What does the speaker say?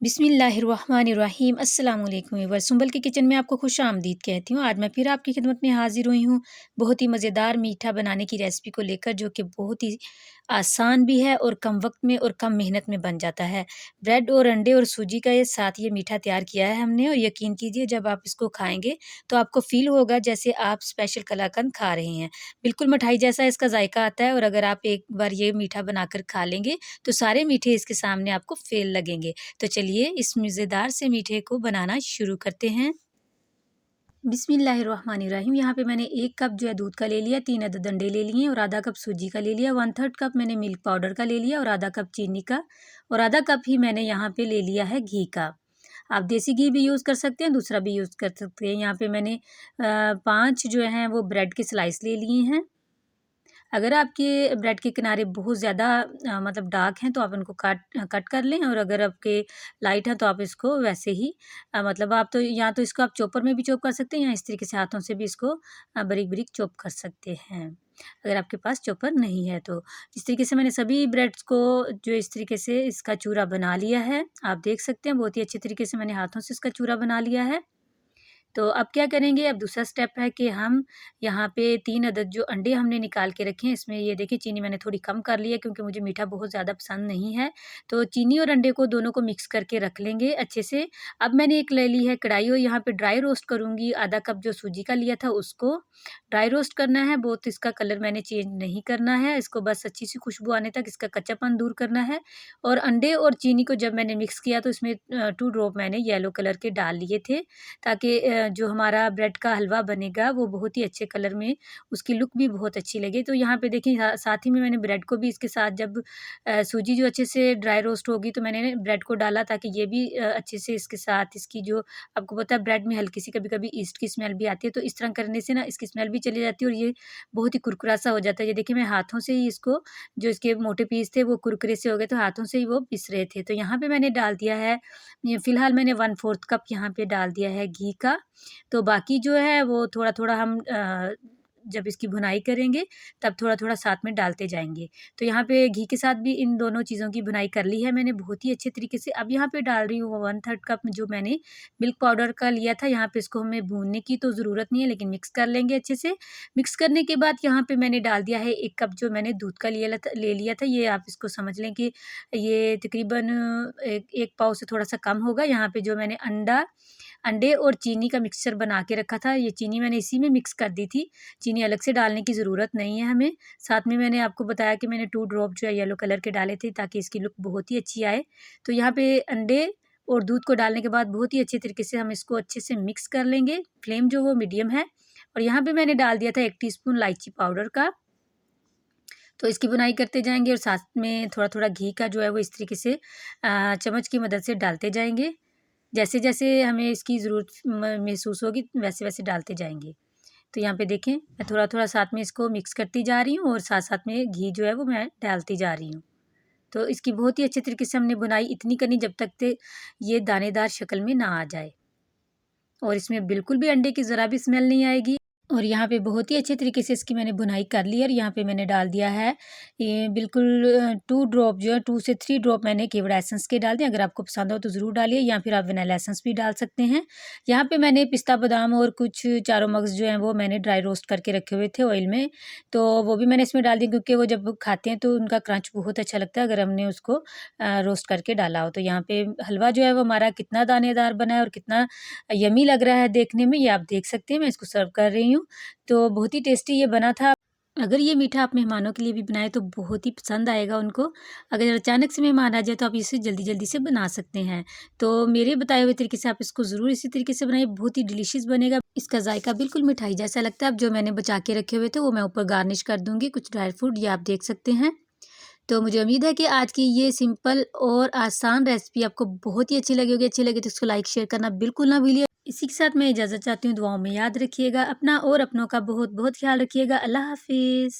बिस्मिल्लाहिर्रहमानिर्रहीम अस्सलाम वालेकुम व्यूअर्स, सुंबल की किचन में आपको खुश आमदीद कहती हूँ। आज मैं फिर आपकी खिदमत में हाजिर हुई हूँ बहुत ही मज़ेदार मीठा बनाने की रेसिपी को लेकर, जो कि बहुत ही आसान भी है और कम वक्त में और कम मेहनत में बन जाता है। ब्रेड और अंडे और सूजी का ये साथ ये मीठा तैयार किया है हमने, और यकीन कीजिए जब आप इसको खाएंगे तो आपको फ़ील होगा जैसे आप स्पेशल कलाकंद खा रहे हैं। बिल्कुल मिठाई जैसा इसका जायका आता है, और अगर आप एक बार ये मीठा बनाकर खा लेंगे तो सारे मीठे इसके सामने आपको फ़ेल लगेंगे। तो चलिए इस मज़ेदार से मीठे को बनाना शुरू करते हैं। बिस्मिल्लाहिर्रहमानिर्रहीम। यहाँ पे मैंने 1 कप जो है दूध का ले लिया, 3 अदद अंडे ले लिए और आधा कप सूजी का ले लिया, 1/3 कप मैंने मिल्क पाउडर का ले लिया और आधा कप चीनी का, और आधा कप ही मैंने यहाँ पे ले लिया है घी का। आप देसी घी भी यूज़ कर सकते हैं, दूसरा भी यूज़ कर सकते हैं। यहाँ पे मैंने 5 जो हैं वो ब्रेड के स्लाइस ले लिए हैं। अगर आपके ब्रेड के किनारे बहुत ज़्यादा मतलब डार्क हैं तो आप उनको कट कर लें, और अगर आपके लाइट हैं तो आप इसको वैसे ही मतलब आप तो या तो इसको आप चॉपर में भी चॉप कर सकते हैं, या इस तरीके से हाथों से भी इसको बारीक-बारीक चॉप कर सकते हैं, अगर आपके पास चॉपर नहीं है तो। इस तरीके से मैंने सभी ब्रेड्स को जो इस तरीके से इसका चूरा बना लिया है। आप देख सकते हैं बहुत ही अच्छे तरीके से मैंने हाथों से इसका चूरा बना लिया है। तो अब क्या करेंगे, अब दूसरा स्टेप है कि हम यहाँ पे 3 अदद जो अंडे हमने निकाल के रखे हैं, इसमें ये देखिए चीनी मैंने थोड़ी कम कर ली है क्योंकि मुझे मीठा बहुत ज़्यादा पसंद नहीं है। तो चीनी और अंडे को दोनों को मिक्स करके रख लेंगे अच्छे से। अब मैंने एक ले ली है कढ़ाई, और यहाँ पे ड्राई रोस्ट करूँगी। आधा कप जो सूजी का लिया था उसको ड्राई रोस्ट करना है, बहुत इसका कलर मैंने चेंज नहीं करना है। इसको बस अच्छी सी खुशबू आने तक इसका कच्चापन दूर करना है। और अंडे और चीनी को जब मैंने मिक्स किया तो इसमें 2 ड्रॉप मैंने येलो कलर के डाल लिए थे, ताकि जो हमारा ब्रेड का हलवा बनेगा वो बहुत ही अच्छे कलर में, उसकी लुक भी बहुत अच्छी लगे। तो यहाँ पे देखिए साथ ही में मैंने ब्रेड को भी इसके साथ, जब सूजी जो अच्छे से ड्राई रोस्ट होगी तो मैंने ब्रेड को डाला, ताकि ये भी अच्छे से इसके साथ इसकी जो, आपको पता है ब्रेड में हल्की सी कभी-कभी ईस्ट की स्मेल भी आती है, तो इस तरह करने से ना इसकी स्मेल भी चली जाती है और ये बहुत ही कुरकुरा सा हो जाता है। ये देखिए मैं हाथों से ही इसको, जो इसके मोटे पीस थे वो कुरकुरे से हो गए, तो हाथों से ही वो पिस रहे थे। तो यहाँ पे मैंने डाल दिया है, ये फ़िलहाल मैंने 1/4 कप यहाँ पे डाल दिया है घी का। तो बाकी जो है वो थोड़ा-थोड़ा हम जब इसकी भुनाई करेंगे तब थोड़ा-थोड़ा साथ में डालते जाएँगे। तो यहाँ पे घी के साथ भी इन दोनों चीज़ों की भुनाई कर ली है मैंने बहुत ही अच्छे तरीके से। अब यहाँ पे डाल रही हूँ 1/3 कप जो मैंने मिल्क पाउडर का लिया था। यहाँ पे इसको हमें भूनने की तो ज़रूरत नहीं है, लेकिन मिक्स कर लेंगे अच्छे से। मिक्स करने के बाद यहाँ पे मैंने डाल दिया है 1 कप जो मैंने दूध का ले लिया था। ये आप इसको समझ लें कि ये तकरीबन एक पाव से थोड़ा-सा कम होगा। यहाँ पे जो मैंने अंडे और चीनी का मिक्सचर बना के रखा था, ये चीनी मैंने इसी में मिक्स कर दी थी। चीनी अलग से डालने की ज़रूरत नहीं है हमें। साथ में मैंने आपको बताया कि मैंने 2 ड्रॉप जो है येलो कलर के डाले थे, ताकि इसकी लुक बहुत ही अच्छी आए। तो यहाँ पे अंडे और दूध को डालने के बाद बहुत ही अच्छे तरीके से हम इसको अच्छे से मिक्स कर लेंगे। फ्लेम जो वो मीडियम है, और यहाँ पे मैंने डाल दिया था 1 टीस्पून इलायची पाउडर का। तो इसकी बुनाई करते जाएँगे और साथ में थोड़ा-थोड़ा घी का जो है वो इस तरीके से चम्मच की मदद से डालते जाएँगे। जैसे-जैसे हमें इसकी ज़रूरत महसूस होगी वैसे-वैसे डालते जाएँगे। तो यहाँ पे देखें मैं थोड़ा-थोड़ा साथ में इसको मिक्स करती जा रही हूँ, और साथ-साथ में घी जो है वो मैं डालती जा रही हूँ। तो इसकी बहुत ही अच्छे तरीके से हमने बुनाई इतनी करनी जब तक के ये दानेदार शक्ल में ना आ जाए, और इसमें बिल्कुल भी अंडे की ज़रा भी स्मेल नहीं आएगी। और यहाँ पे बहुत ही अच्छे तरीके से इसकी मैंने बुनाई कर ली है, और यहाँ पे मैंने डाल दिया है ये बिल्कुल 2 ड्रॉप जो है 2 से 3 ड्रॉप मैंने केवड़ा एसेंस के डाल दिए। अगर आपको पसंद हो तो ज़रूर डालिए, या फिर आप वनीला एसेंस भी डाल सकते हैं। यहाँ पे मैंने पिस्ता बादाम और कुछ चारों मगज़ जो हैं वो मैंने ड्राई रोस्ट करके रखे हुए थे ऑयल में, तो वो भी मैंने इसमें डाल दिए, क्योंकि वो जब खाते हैं तो उनका क्रंच बहुत अच्छा लगता है अगर हमने उसको रोस्ट करके डाला हो। तो यहाँ पे हलवा जो है वो हमारा कितना दानेदार बना है और कितना यम्मी लग रहा है देखने में, ये आप देख सकते हैं। मैं इसको सर्व कर रही हूँ, तो बहुत ही टेस्टी ये बना था। अगर ये मीठा आप मेहमानों के लिए भी बनाएँ तो बहुत ही पसंद आएगा उनको। अगर अचानक से मेहमान आ जाए तो आप इसे जल्दी-जल्दी से बना सकते हैं। तो मेरे बताए हुए तरीके से आप इसको ज़रूर इसी तरीके से बनाइए, बहुत ही डिलीशियस बनेगा। इसका ज़ायका बिल्कुल मिठाई जैसा लगता है। अब जो मैंने बचा के रखे हुए थे वो मैं ऊपर गार्निश कर दूँगी कुछ ड्राई फ्रूट, ये आप देख सकते हैं। तो मुझे उम्मीद है कि आज की ये सिंपल और आसान रेसिपी आपको बहुत ही अच्छी लगी होगी। अच्छी लगी तो इसको लाइक शेयर करना बिल्कुल ना भूलिए। इसी के साथ मैं इजाज़त चाहती हूँ। दुआओं में याद रखिएगा अपना और अपनों का बहुत बहुत ख्याल रखिएगा। अल्लाह हाफिज़।